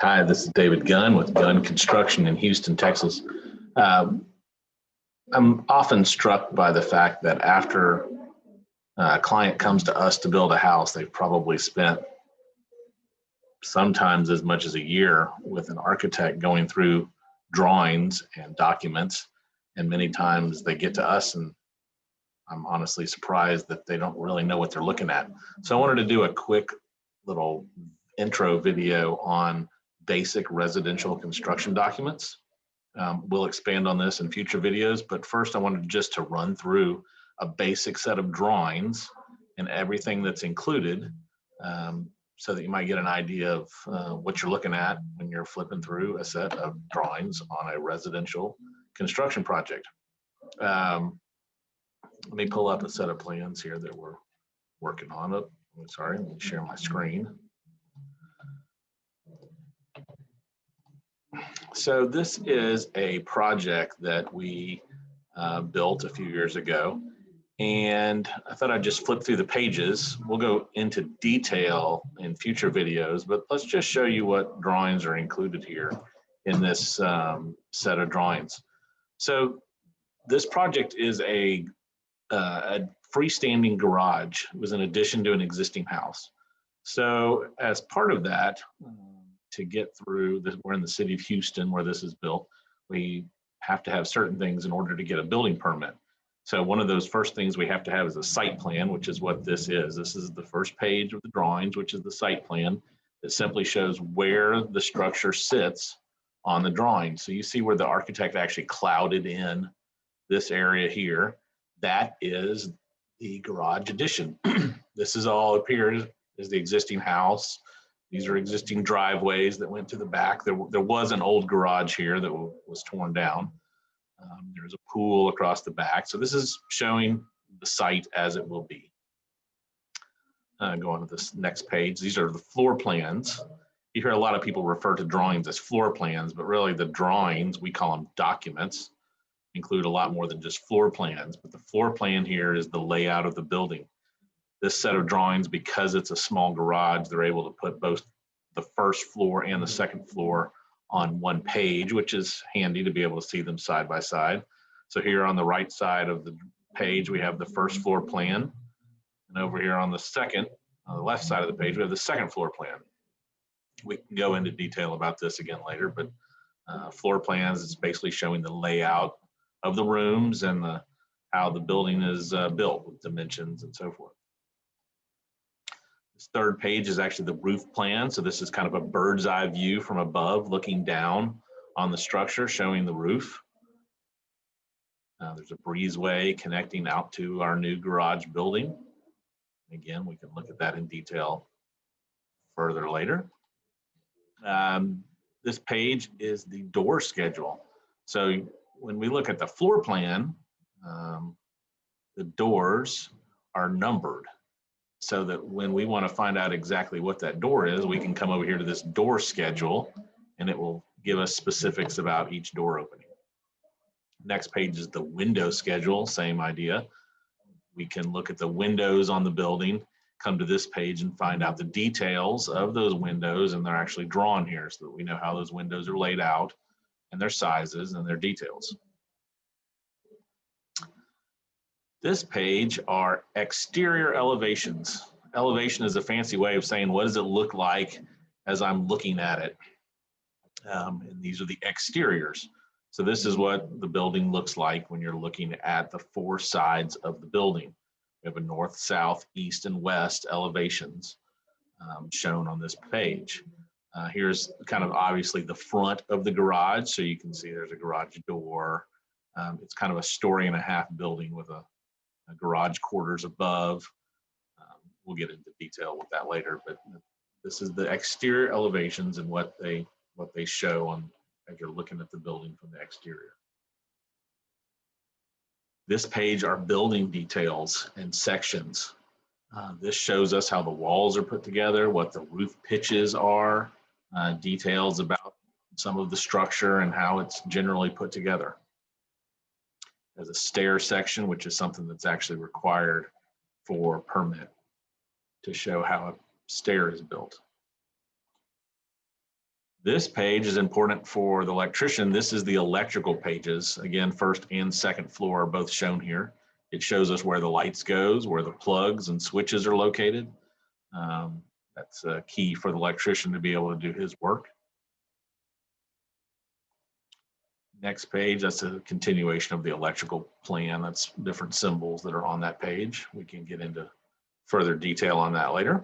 Hi, this is David Gunn with Gunn Construction in Houston, Texas. I'm often struck by the fact that after a client comes to us to build a house, they've probably spent sometimes as much as a year with an architect going through drawings and documents. And many times they get to us and I'm honestly surprised that they don't really know what they're looking at. So I wanted to do a quick little intro video on basic residential construction documents. We'll expand on this in future videos, but first I wanted just to run through a basic set of drawings and everything that's included, so that you might get an idea of what you're looking at when you're flipping through a set of drawings on a residential construction project. Let me pull up a set of plans here that we're working on. I'm sorry, let me share my screen. So this is a project that we built a few years ago, and I thought I'd just flip through the pages. We'll go into detail in future videos, but let's just show you what drawings are included here in this set of drawings. So this project is a freestanding garage. It was an addition to an existing house. So as part of that, to get through this, we're in the city of Houston where this is built, we have to have certain things in order to get a building permit. So one of those first things we have to have is a site plan, which is what this is. This is the first page of the drawings, which is the site plan. It simply shows where the structure sits on the drawing. So you see where the architect actually clouded in this area here. That is the garage addition. This is all appears as the existing house. These are existing driveways that went to the back. There was an old garage here that was torn down. There's a pool across the back. So this is showing the site as it will be. Go on to this next page. These are the floor plans. You hear a lot of people refer to drawings as floor plans, but really the drawings, we call them documents, include a lot more than just floor plans. But the floor plan here is the layout of the building. This set of drawings, because it's a small garage, they're able to put both the first floor and the second floor on one page, which is handy to be able to see them side by side. So here on the right side of the page, we have the first floor plan. And over here on the left side of the page, we have the second floor plan. We can go into detail about this again later, but floor plans is basically showing the layout of the rooms and how the building is built with dimensions and so forth. This third page is actually the roof plan. So this is kind of a bird's eye view from above, looking down on the structure, showing the roof. There's a breezeway connecting out to our new garage building. Again, we can look at that in detail further later. This page is the door schedule. So when we look at the floor plan, the doors are numbered, so that when we want to find out exactly what that door is, we can come over here to this door schedule and it will give us specifics about each door opening. Next page is the window schedule, same idea. We can look at the windows on the building, come to this page and find out the details of those windows, and they're actually drawn here so that we know how those windows are laid out and their sizes and their details. This page are exterior elevations. Elevation is a fancy way of saying what does it look like as I'm looking at it. And these are the exteriors. So this is what the building looks like when you're looking at the four sides of the building. We have a north, south, east, and west elevations shown on this page. Here's kind of obviously the front of the garage. So you can see there's a garage door. It's kind of a story and a half building with a garage quarters above. We'll get into detail with that later, but this is the exterior elevations and what they show on as you're looking at the building from the exterior. This page are building details and sections. This shows us how the walls are put together, what the roof pitches are, details about some of the structure and how it's generally put together. There's a stair section, which is something that's actually required for permit to show how a stair is built. This page is important for the electrician. This is the electrical pages. Again, first and second floor are both shown here. It shows us where the lights goes, where the plugs and switches are located. That's key for the electrician to be able to do his work. Next page, that's a continuation of the electrical plan. That's different symbols that are on that page. We can get into further detail on that later.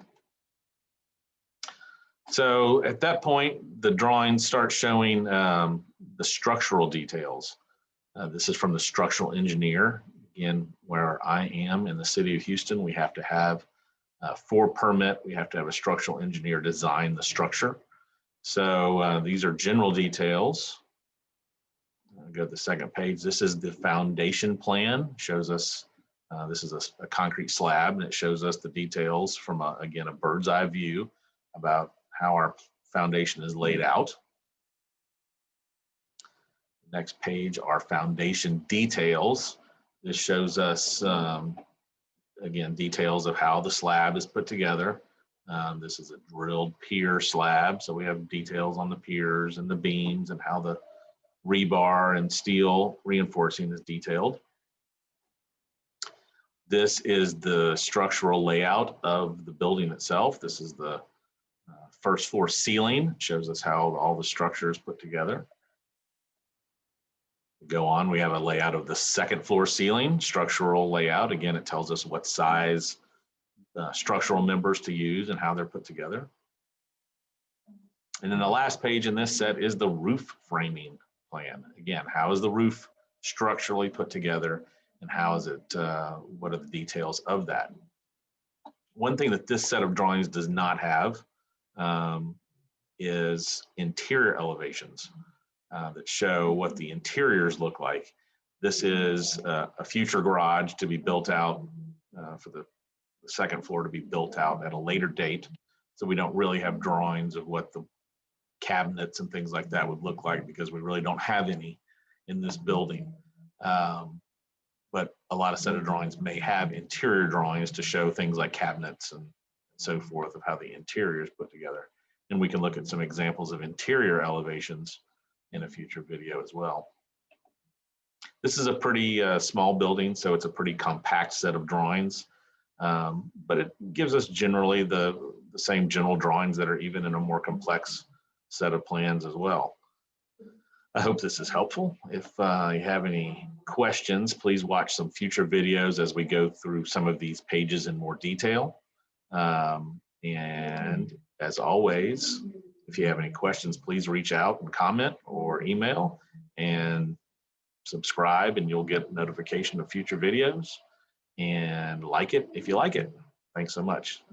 So at that point, the drawings start showing the structural details. This is from the structural engineer. Again, where I am in the city of Houston, we have to have, for permit, we have to have a structural engineer design the structure. So these are general details. I'll go to the second page. This is the foundation plan. Shows us, this is a concrete slab, and it shows us the details from, again, a bird's eye view about how our foundation is laid out. Next page, our foundation details. This shows us, again, details of how the slab is put together. This is a drilled pier slab, so we have details on the piers and the beams and how the rebar and steel reinforcing is detailed. This is the structural layout of the building itself. This is the first floor ceiling. It shows us how all the structure is put together. Go on, we have a layout of the second floor ceiling, structural layout. Again, it tells us what size structural members to use and how they're put together. And then the last page in this set is the roof framing plan. Again, how is the roof structurally put together, and how is it, what are the details of that? One thing that this set of drawings does not have is interior elevations that show what the interiors look like. This is a future garage to be built out for the second floor to be built out at a later date. So we don't really have drawings of what the cabinets and things like that would look like, because we really don't have any in this building. But a lot of set of drawings may have interior drawings to show things like cabinets and so forth of how the interior is put together. And we can look at some examples of interior elevations in a future video as well. This is a pretty small building, so it's a pretty compact set of drawings, but it gives us generally the same general drawings that are even in a more complex set of plans as well. I hope this is helpful. If you have any questions, please watch some future videos as we go through some of these pages in more detail. And as always, if you have any questions, please reach out and comment or email, and subscribe, and you'll get notification of future videos, and like it if you like it. Thanks so much.